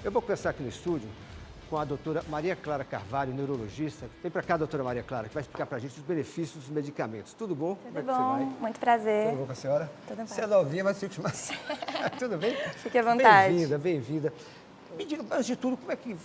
Eu vou conversar aqui no estúdio com a doutora Maria Clara Carvalho, neurologista. Vem para cá, doutora Maria Clara, que vai explicar para a gente os benefícios dos medicamentos. Tudo bom? Tudo bom, muito prazer. Tudo bom com a senhora? Tudo bem. Você é novinha, mas fique mais... Tudo bem? Fique à vontade. Bem-vinda, bem-vinda. Me diga, antes de tudo, como é que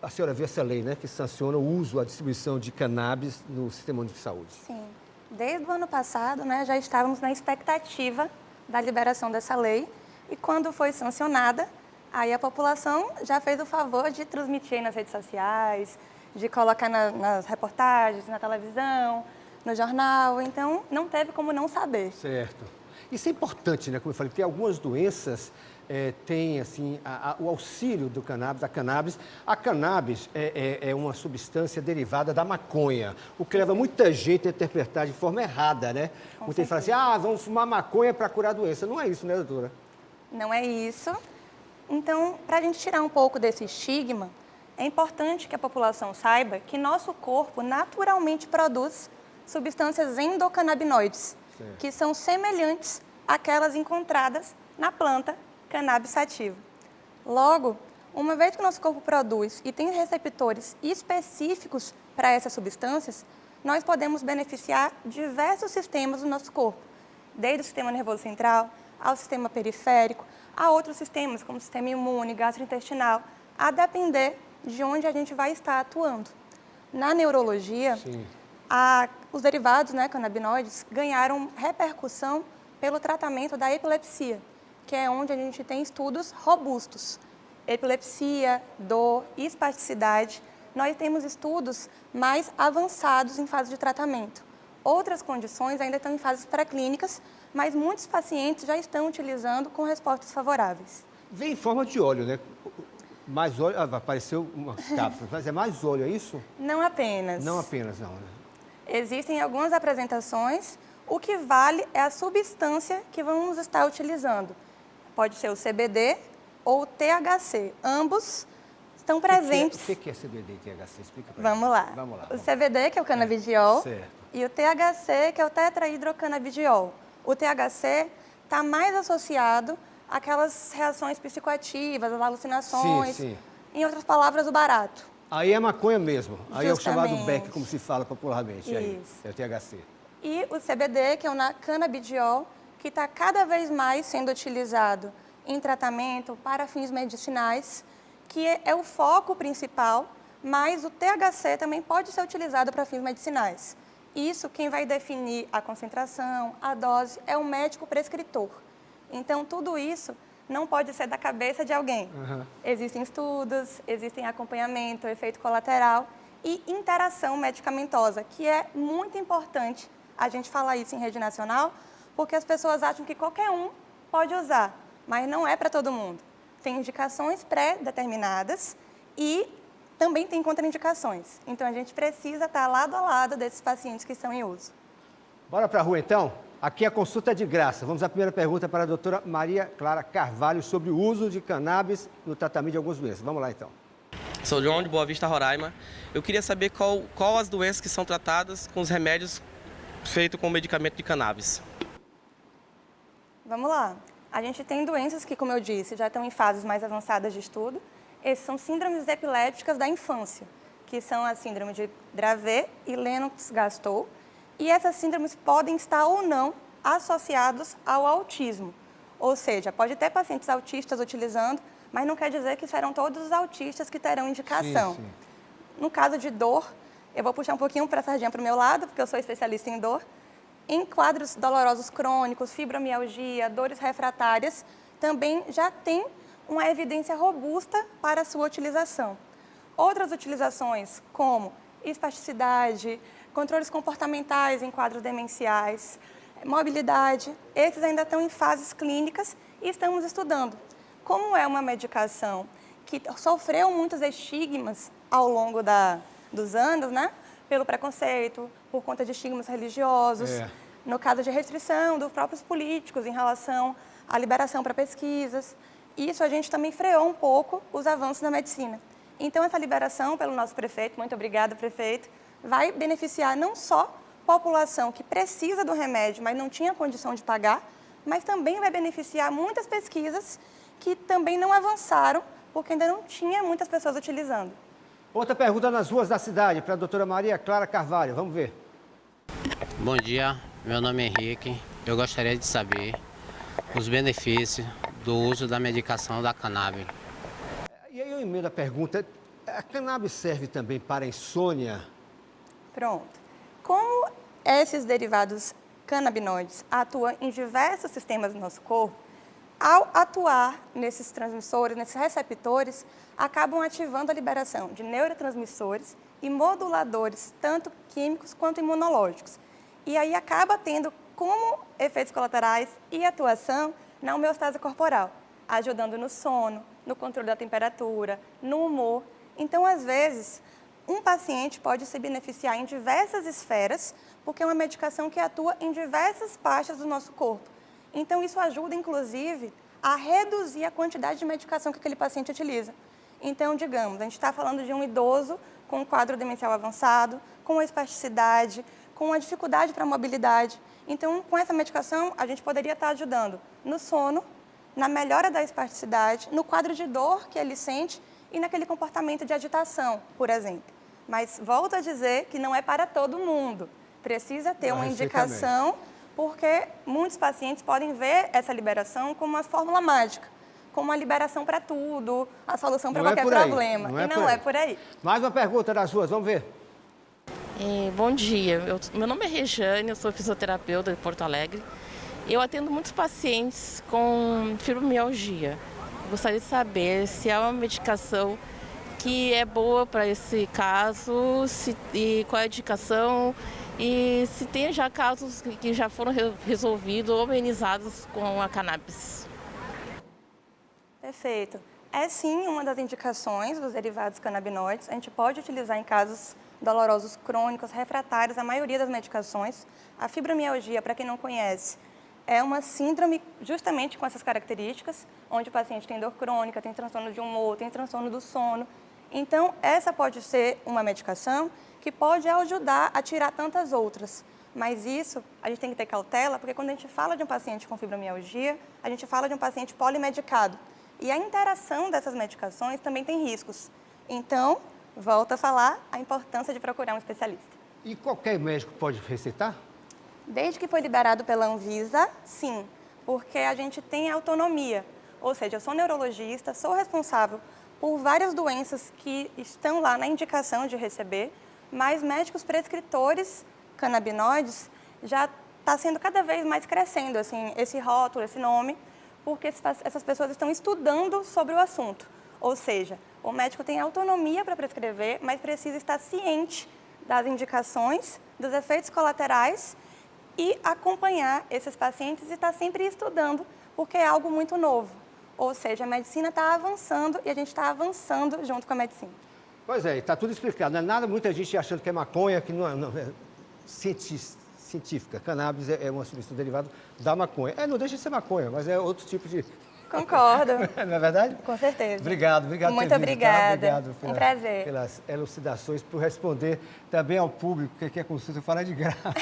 a senhora vê essa lei, né, que sanciona o uso, a distribuição de cannabis no Sistema Único de Saúde? Sim. Desde o ano passado, né, já estávamos na expectativa da liberação dessa lei e quando foi sancionada, aí a população já fez o favor de transmitir nas redes sociais, de colocar nas reportagens, na televisão, no jornal, então não teve como não saber. Certo. Isso é importante, né, como eu falei, porque algumas doenças têm, assim, o auxílio do cannabis, a cannabis. A cannabis é uma substância derivada da maconha, o que leva muita gente a interpretar de forma errada, né? Muita gente fala assim, vamos fumar maconha para curar a doença. Não é isso, né, doutora? Não é isso. Então, para a gente tirar um pouco desse estigma, é importante que a população saiba que nosso corpo naturalmente produz substâncias endocannabinoides, que são semelhantes àquelas encontradas na planta cannabis sativa. Logo, uma vez que o nosso corpo produz e tem receptores específicos para essas substâncias, nós podemos beneficiar diversos sistemas do nosso corpo, desde o sistema nervoso central ao sistema periférico, a outros sistemas, como o sistema imune, gastrointestinal, a depender de onde a gente vai estar atuando. Na neurologia, os derivados, né, cannabinoides ganharam repercussão pelo tratamento da epilepsia, que é onde a gente tem estudos robustos. Epilepsia, dor, espasticidade, nós temos estudos mais avançados em fase de tratamento. Outras condições ainda estão em fases pré-clínicas, mas muitos pacientes já estão utilizando com respostas favoráveis. Vem em forma de óleo, né? Mais óleo, apareceu umas cápsulas, mas é mais óleo, é isso? Não apenas. Não apenas, não, né? Existem algumas apresentações, o que vale é a substância que vamos estar utilizando. Pode ser o CBD ou o THC, ambos estão presentes. O que é CBD e THC? Explica para Vamos lá. Vamos lá. O CBD, que é o canabidiol, certo. E o THC, que é o tetrahidrocanabidiol. O THC está mais associado àquelas reações psicoativas, às alucinações, em outras palavras, o barato. Aí é maconha mesmo, aí é o chamado Justamente. beck, como se fala popularmente, aí, Isso. é o THC. E o CBD, que é o canabidiol, que está cada vez mais sendo utilizado em tratamento para fins medicinais, que é o foco principal, mas o THC também pode ser utilizado para fins medicinais. Isso, quem vai definir a concentração, a dose, é o médico prescritor. Então, tudo isso não pode ser da cabeça de alguém. Existem estudos, existem acompanhamento, efeito colateral e interação medicamentosa, que é muito importante a gente falar isso em rede nacional, porque as pessoas acham que qualquer um pode usar, mas não é para todo mundo. Tem indicações pré-determinadas e também tem contraindicações. Então, a gente precisa estar lado a lado desses pacientes que estão em uso. Bora para a rua, então? Aqui a consulta é de graça. Vamos à primeira pergunta para a doutora Maria Clara Carvalho sobre o uso de cannabis no tratamento de algumas doenças. Vamos lá, então. Sou João de Boa Vista, Roraima. Eu queria saber qual as doenças que são tratadas com os remédios feitos com medicamento de cannabis. Vamos lá. A gente tem doenças que, como eu disse, já estão em fases mais avançadas de estudo. Essas são síndromes epilépticas da infância, que são a síndrome de Dravet e Lennox-Gastaut. E essas síndromes podem estar ou não associados ao autismo. Ou seja, pode ter pacientes autistas utilizando, mas não quer dizer que serão todos os autistas que terão indicação. No caso de dor, eu vou puxar um pouquinho para a sardinha para o meu lado, porque eu sou especialista em dor. Em quadros dolorosos crônicos, fibromialgia, dores refratárias, também já tem uma evidência robusta para a sua utilização. Outras utilizações, como espasticidade, controles comportamentais em quadros demenciais, mobilidade, esses ainda estão em fases clínicas e estamos estudando. Como é uma medicação que sofreu muitos estigmas ao longo dos anos, né? Pelo preconceito, por conta de estigmas religiosos, no caso de restrição dos próprios políticos em relação à liberação para pesquisas. Isso a gente também freou um pouco os avanços na medicina. Então, essa liberação pelo nosso prefeito, muito obrigada, prefeito, vai beneficiar não só a população que precisa do remédio, mas não tinha condição de pagar, mas também vai beneficiar muitas pesquisas que também não avançaram porque ainda não tinha muitas pessoas utilizando. Outra pergunta nas ruas da cidade, para a doutora Maria Clara Carvalho. Vamos ver. Bom dia, meu nome é Henrique. Eu gostaria de saber os benefícios do uso da medicação da cannabis. E aí eu emendo a pergunta, a cannabis serve também para insônia? Pronto. Como esses derivados canabinoides atuam em diversos sistemas do nosso corpo, ao atuar nesses transmissores, nesses receptores, acabam ativando a liberação de neurotransmissores e moduladores, tanto químicos quanto imunológicos. E aí acaba tendo como efeitos colaterais e atuação na homeostase corporal, ajudando no sono, no controle da temperatura, no humor. Então, às vezes, um paciente pode se beneficiar em diversas esferas, porque é uma medicação que atua em diversas partes do nosso corpo. Então, isso ajuda, inclusive, a reduzir a quantidade de medicação que aquele paciente utiliza. Então, digamos, a gente está falando de um idoso com um quadro demencial avançado, com espasticidade, com uma dificuldade para a mobilidade. Então, com essa medicação, a gente poderia estar ajudando no sono, na melhora da espasticidade, no quadro de dor que ele sente e naquele comportamento de agitação, por exemplo. Mas volto a dizer que não é para todo mundo. Precisa ter uma indicação, porque muitos pacientes podem ver essa liberação como uma fórmula mágica, como uma liberação para tudo, a solução para qualquer problema. E não é por aí. Mais uma pergunta das ruas, vamos ver. Bom dia, meu nome é Rejane, eu sou fisioterapeuta de Porto Alegre. Eu atendo muitos pacientes com fibromialgia. Gostaria de saber se é uma medicação que é boa para esse caso, e qual é a indicação, e se tem já casos que já foram resolvidos ou amenizados com a cannabis. Perfeito. É sim uma das indicações dos derivados canabinoides. A gente pode utilizar em casos dolorosos crônicos, refratários, a maioria das medicações. A fibromialgia, para quem não conhece, é uma síndrome justamente com essas características, onde o paciente tem dor crônica, tem transtorno de humor, tem transtorno do sono. Então, essa pode ser uma medicação que pode ajudar a tirar tantas outras. Mas isso, a gente tem que ter cautela, porque quando a gente fala de um paciente com fibromialgia, a gente fala de um paciente polimedicado. E a interação dessas medicações também tem riscos. Então, volto a falar a importância de procurar um especialista. E qualquer médico pode receitar? Desde que foi liberado pela Anvisa, sim, porque a gente tem autonomia. Ou seja, eu sou neurologista, sou responsável por várias doenças que estão lá na indicação de receber, mas médicos prescritores canabinoides já está sendo cada vez mais crescendo, assim, esse rótulo, esse nome, porque essas pessoas estão estudando sobre o assunto. Ou seja, o médico tem autonomia para prescrever, mas precisa estar ciente das indicações, dos efeitos colaterais e acompanhar esses pacientes e estar sempre estudando, porque é algo muito novo. Ou seja, a medicina está avançando e a gente está avançando junto com a medicina. Pois é, está tudo explicado. Não é nada, muita gente achando que é maconha, que não é científica. Cannabis é uma substância derivada da maconha. Não deixa de ser maconha, mas é outro tipo de... Concordo. Não é verdade? Com certeza. Obrigado Muito por ter vindo, tá? obrigada. Obrigado Um prazer. pelas elucidações, por responder também ao público que quer consulta fora de graça.